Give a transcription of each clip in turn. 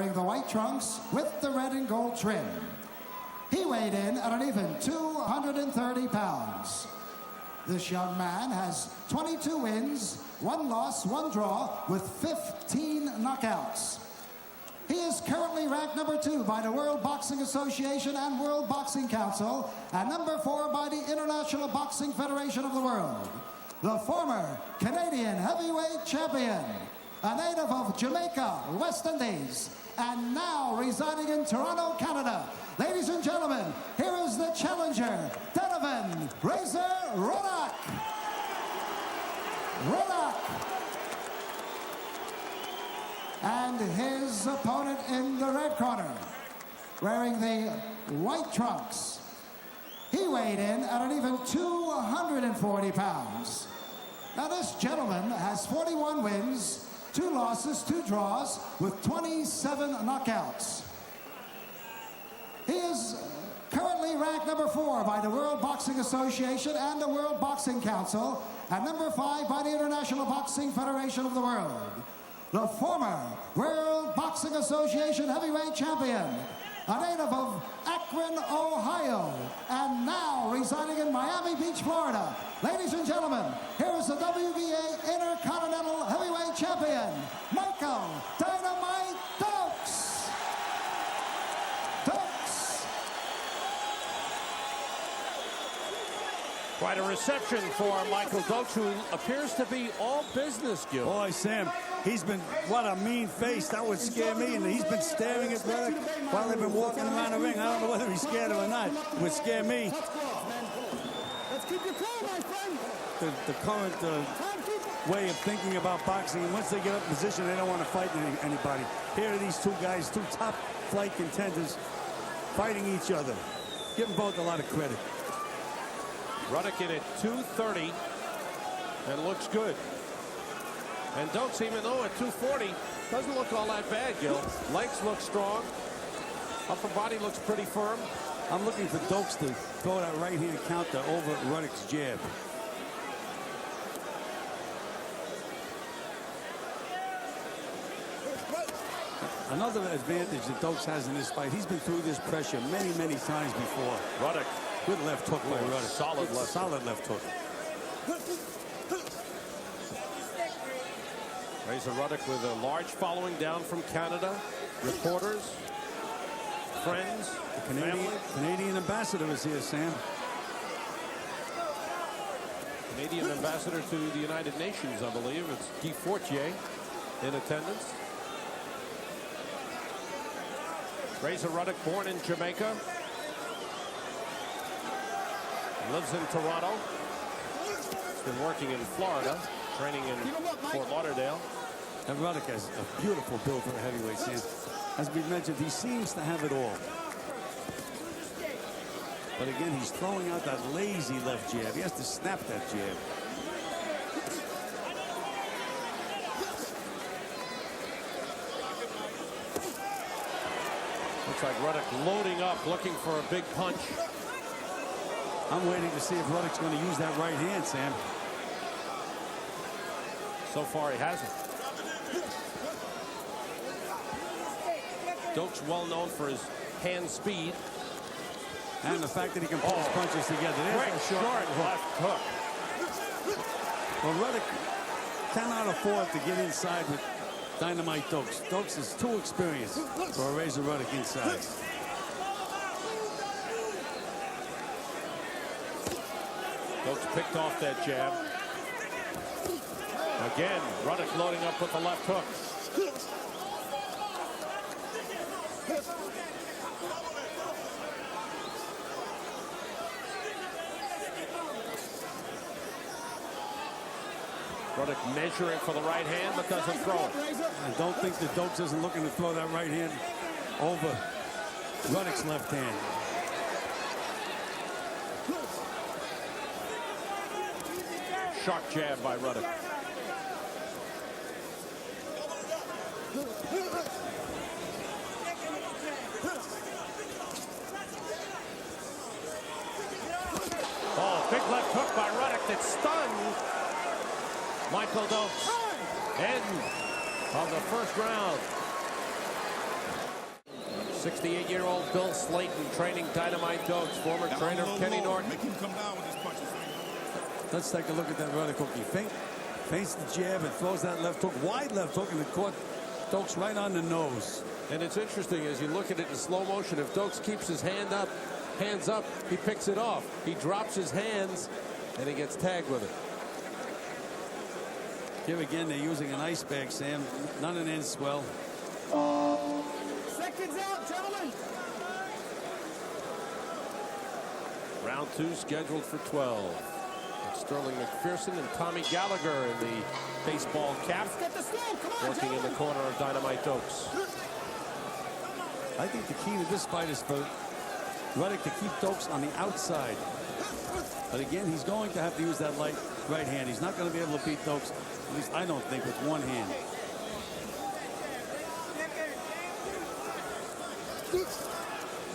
wearing the white trunks with the red and gold trim. He weighed in at an even 230 pounds. This young man has 22 wins, 1 loss, 1 draw, with 15 knockouts. He is currently ranked number 2 by the World Boxing Association and World Boxing Council, and number 4 by the International Boxing Federation of the World. The former Canadian heavyweight champion, a native of Jamaica, West Indies, and now residing in Toronto, Canada. Ladies and gentlemen, here is the challenger, Donovan Razor Ruddock. And his opponent in the red corner, wearing the white trunks. He weighed in at an even 240 pounds. Now this gentleman has 41 wins, 2 losses, 2 draws, with 27 knockouts. He is currently ranked number 4 by the World Boxing Association and the World Boxing Council, and number 5 by the International Boxing Federation of the World. The former World Boxing Association heavyweight champion, a native of Akron, Ohio, and now residing in Miami Beach, Florida. Ladies and gentlemen, here is the WBA Inter-Continental heavyweight champion, Michael Dynamite Dokes. Quite a reception for Michael Dokes, who appears to be all business, Gil. Boy, Sam, he's been, what a mean face. That would scare me. And he's been staring at Ruddock while they've been walking around the ring. I don't know whether he's scared or not. It would scare me. Let's keep your cool, my friend. The current way of thinking about boxing, and once they get up in position, they don't want to fight anybody. Here are these 2 guys, 2 top flight contenders, fighting each other. Give them both a lot of credit. Ruddock in at 230 and looks good. And Dokes, even though at 240, doesn't look all that bad, Gil. Legs look strong. Upper body looks pretty firm. I'm looking for Dokes to throw that right-hand counter over Ruddock's jab. Another advantage that Dokes has in this fight, he's been through this pressure many, many times before. Ruddock. Good left hook by Ruddock. Solid left hook. Razor Ruddock with a large following down from Canada. Reporters, friends, The Canadian ambassador is here, Sam. Canadian ambassador to the United Nations, I believe. It's Guy Fortier in attendance. Razor Ruddock, born in Jamaica. Lives in Toronto. He's been working in Florida, training in Fort Lauderdale. And Ruddock has a beautiful build for a heavyweight, Sam. As we mentioned, he seems to have it all. But again, he's throwing out that lazy left jab. He has to snap that jab. Looks like Ruddock loading up, looking for a big punch. I'm waiting to see if Ruddock's going to use that right hand, Sam. So far, he hasn't. Dokes well known for his hand speed. And the fact that he can pull his punches together. Great short left hook. Well, Ruddock cannot afford to get inside with Dynamite Dokes. Dokes is too experienced for a Razor Ruddock inside. Dokes picked off that jab. Again, Ruddock loading up with the left hook. Ruddock measuring for the right hand, but doesn't throw it. I don't think that Dokes isn't looking to throw that right hand over Ruddock's left hand. Sharp jab by Ruddock. Oh, big left hook by Ruddock that stunned Michael Dokes. End of the first round. 68-year-old Bill Slayton training Dynamite Dokes, former trainer of Kenny Norton. Make him come down with his punches. Let's take a look at that Ruddock hook. He feints the jab and throws that left hook, wide left hook, and it caught Dokes right on the nose. And it's interesting as you look at it in slow motion. If Dokes keeps his hands up, he picks it off. He drops his hands, and he gets tagged with it. Here again, they're using an ice bag, Sam. None of it ends well. Seconds out, gentlemen. Round 2 scheduled for 12. It's Sterling McPherson and Tommy Gallagher in the baseball cap, Get the slow. Come on, working in the corner of Dynamite Dokes. I think the key to this fight is for Ruddock to keep Dokes on the outside. But again, he's going to have to use that light right hand. He's not going to be able to beat Dokes, at least I don't think, with one hand.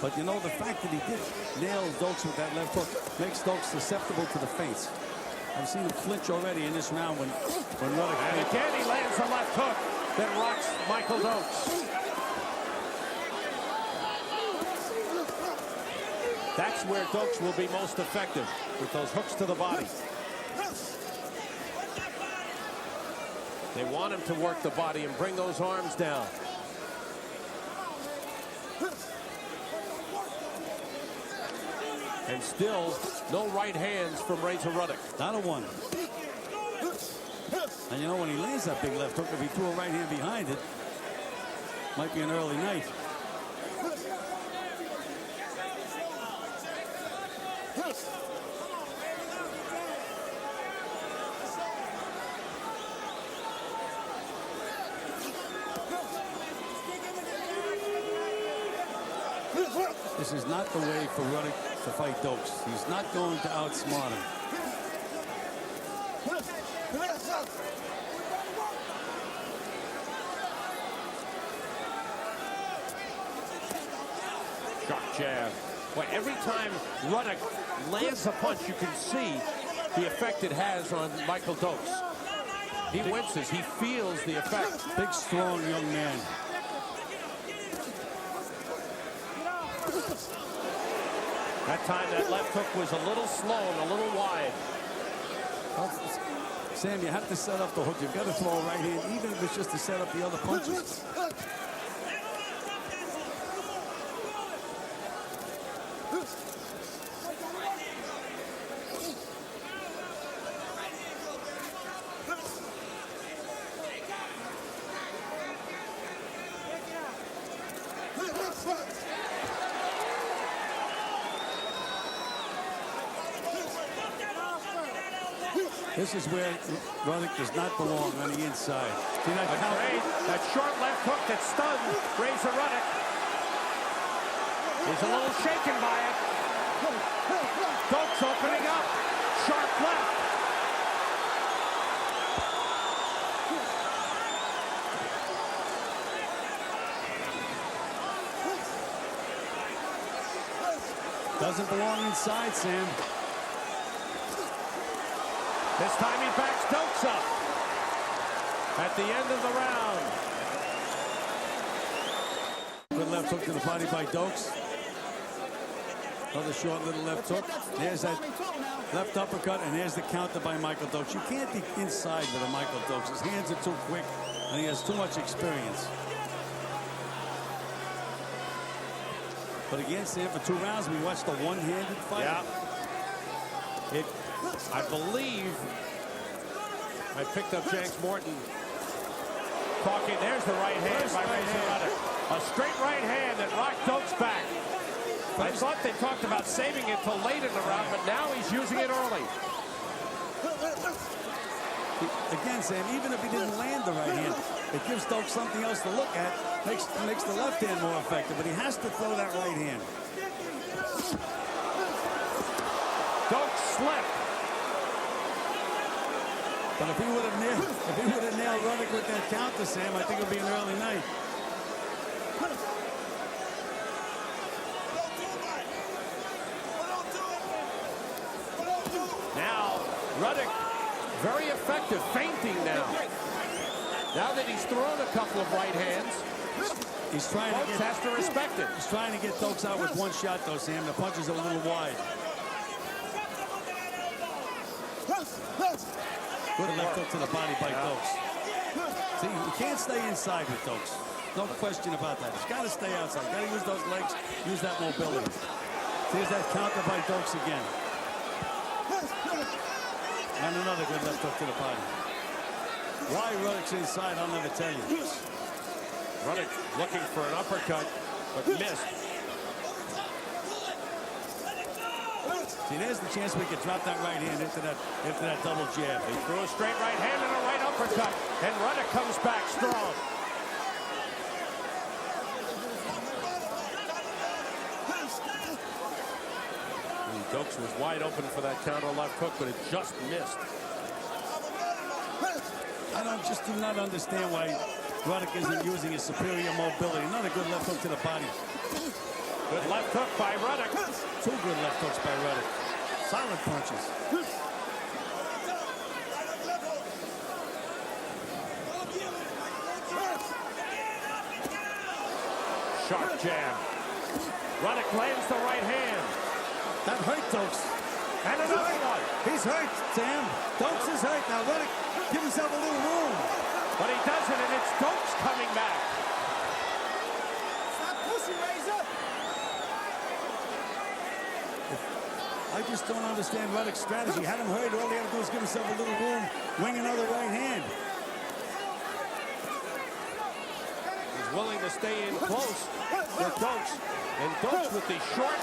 But you know, the fact that he did nail Dokes with that left hook makes Dokes susceptible to the feints. I've seen him flinch already in this round when Ruddock. And again, he lands a left hook that rocks Michael Dokes. That's where Dokes will be most effective, with those hooks to the body. They want him to work the body and bring those arms down. And still, no right hands from Razor Ruddock. Not a one. And you know, when he lands that big left hook, if he threw a right hand behind it, might be an early night. This is not the way for Ruddock to fight Dokes. He's not going to outsmart him. Shock jab. Boy, every time Ruddock lands a punch, you can see the effect it has on Michael Dokes. He winces. He feels the effect. Big, strong young man. That time, that left hook was a little slow and a little wide. Well, Sam, you have to set up the hook. You've got to throw a right hand, even if it's just to set up the other punches. This is where Ruddock does not belong, on the inside. See that That short left hook that stunned Razor Ruddock. He's a little shaken by it. Dokes opening up. Sharp left. Doesn't belong inside, Sam. This time he backs Dokes up at the end of the round. Good left hook to the body by Dokes. Another short little left hook. There's that left uppercut, and there's the counter by Michael Dokes. You can't be inside with a Michael Dokes. His hands are too quick, and he has too much experience. But again, Sam, for 2 rounds, we watched a one-handed fight. Yeah. I believe I picked up James Morton talking. There's the right hand by Razor Ruddock. A straight right hand that rocked Dokes back. I thought they talked about saving it till late in the round, but now he's using it early. Again, Sam, even if he didn't land the right hand, it gives Dokes something else to look at. Makes the left hand more effective, but he has to throw that right hand. Dokes slipped. But if he would have nailed Ruddock with that counter, Sam, I think it would be an early night. Now, Ruddock, very effective, feinting now. Now that he's thrown a couple of right hands. He's trying to Dokes has to respect it. He's trying to get Dokes out with one shot, though, Sam. The punches are a little wide. Good left hook to the body by Dokes. See, you can't stay inside with Dokes. No question about that. He's got to stay outside. Got to use those legs, use that mobility. There's that counter by Dokes again. And another good left hook to the body. Why Ruddock's inside, I'll never tell you. Ruddock looking for an uppercut, but missed. See, there's the chance we could drop that right hand into that double jab. He threw a straight right hand and a right uppercut, and Ruddock comes back strong. And Dokes was wide open for that counter left hook, but it just missed. I just do not understand why Ruddock isn't using his superior mobility. Another good left hook to the body. Good left hook by Ruddock. Two good left hooks by Ruddock. Solid punches. Sharp jab. Ruddock lands the right hand. That hurt Dokes. And another one. He's hurt, Sam. Dokes is hurt. Now Ruddock, give himself a little room. But he doesn't, and it's Dokes coming back. Stop pushing, Razor. I just don't understand Ruddock's strategy. Had him hurt, all he had to do is give himself a little room, wing another right hand. He's willing to stay in close with Dokes. And Dokes with the short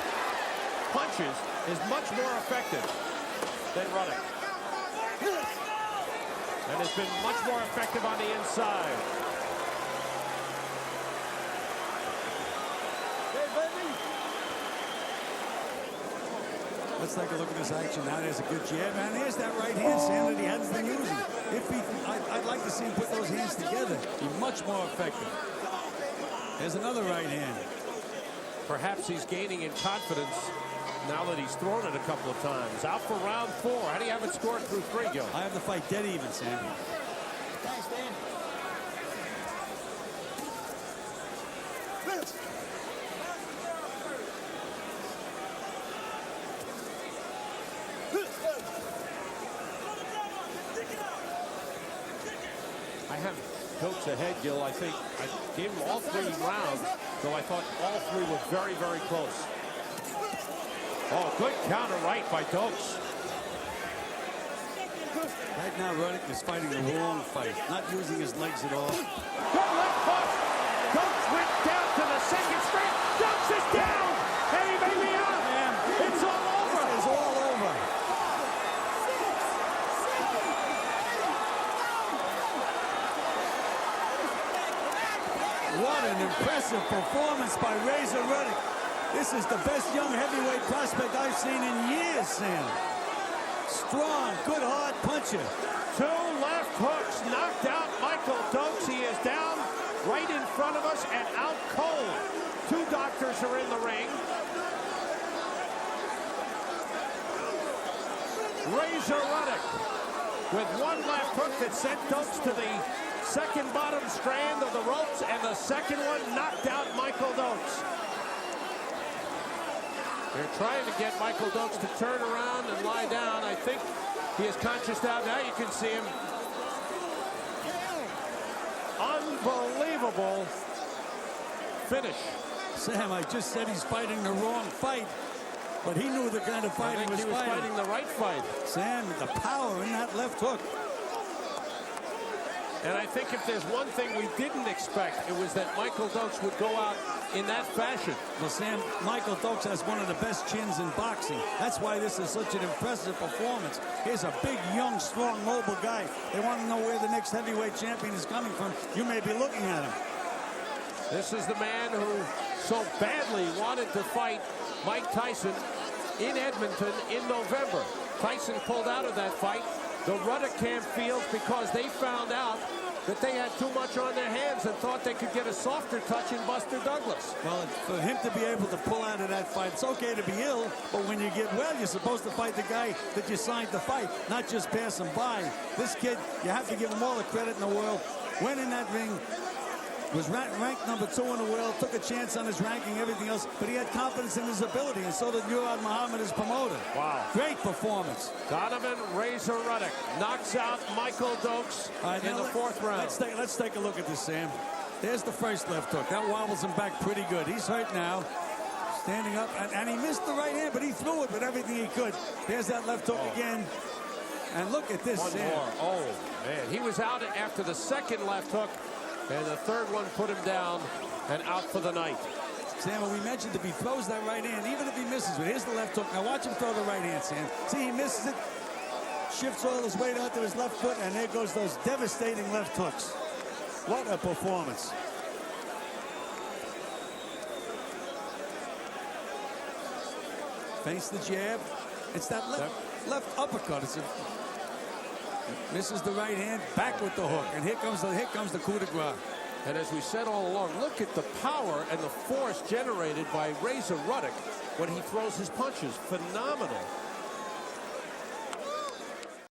punches is much more effective than Ruddock. And has been much more effective on the inside. Hey, baby. Let's take a look at this action. Now there's a good jab, and here's that right hand, Sam, that he hasn't been using. I'd like to see him put those hands together. Be much more effective. There's another right hand. Perhaps he's gaining in confidence now that he's thrown it a couple of times. Out for round 4. How do you have it scored through 3, Gil? I have the fight dead even, Sam. Thanks, Dan. I have Dokes ahead, Gil. I think I gave him all 3 rounds, though I thought all 3 were very, very close. Oh, good counter right by Dokes. Right now, Ruddock is fighting the wrong fight. Not using his legs at all. Good left hook. Dokes went down to the second straight. Dokes is down. And he may be out. Man, It's all over. it's all over. What an impressive performance by Razor Ruddock. This is the best young heavyweight prospect I've seen in years, Sam. Strong, good, hard puncher. 2 left hooks knocked out Michael Dokes. He is down right in front of us and out cold. 2 doctors are in the ring. Razor Ruddock with 1 left hook that sent Dokes to the second bottom strand of the ropes, and the second one knocked out Michael Dokes. They're trying to get Michael Dokes to turn around and lie down. I think he is conscious now. Now you can see him. Unbelievable finish. Sam, I just said he's fighting the wrong fight, but he knew the kind of fight I think he was fighting. fighting the right fight. Sam, the power in that left hook. And I think if there's one thing we didn't expect, it was that Michael Dokes would go out in that fashion. Well, Sam, Michael Dokes has one of the best chins in boxing. That's why this is such an impressive performance. Here's a big, young, strong, mobile guy. They want to know where the next heavyweight champion is coming from. You may be looking at him. This is the man who so badly wanted to fight Mike Tyson in Edmonton in November. Tyson pulled out of that fight. The Ruddock camp feels because they found out that they had too much on their hands and thought they could get a softer touch in Buster Douglas. Well, for him to be able to pull out of that fight, it's okay to be ill, but when you get well, you're supposed to fight the guy that you signed to fight, not just pass him by. This kid, you have to give him all the credit in the world. Went in that ring, Was ranked number 2 in the world, took a chance on his ranking, everything else, but he had confidence in his ability, and so did Murad Muhammad, his promoter. Wow. Great performance. Donovan Razor Ruddock knocks out Michael Dokes in the 4th round. Let's take a look at this, Sam. There's the first left hook. That wobbles him back pretty good. He's hurt now. Standing up, and he missed the right hand, but he threw it with everything he could. There's that left hook again. And look at this, One Sam. more. Oh, man. He was out after the second left hook, and the third one put him down and out for the night. Sam, we mentioned if he throws that right hand, even if he misses it, here's the left hook. Now watch him throw the right hand, Sam. See, he misses it, shifts all his weight onto his left foot, and there goes those devastating left hooks. What a performance. Face the jab. It's that left uppercut. Misses the right hand, back with the hook, and here comes the coup de grace. And as we said all along, look at the power and the force generated by Razor Ruddock when he throws his punches. Phenomenal.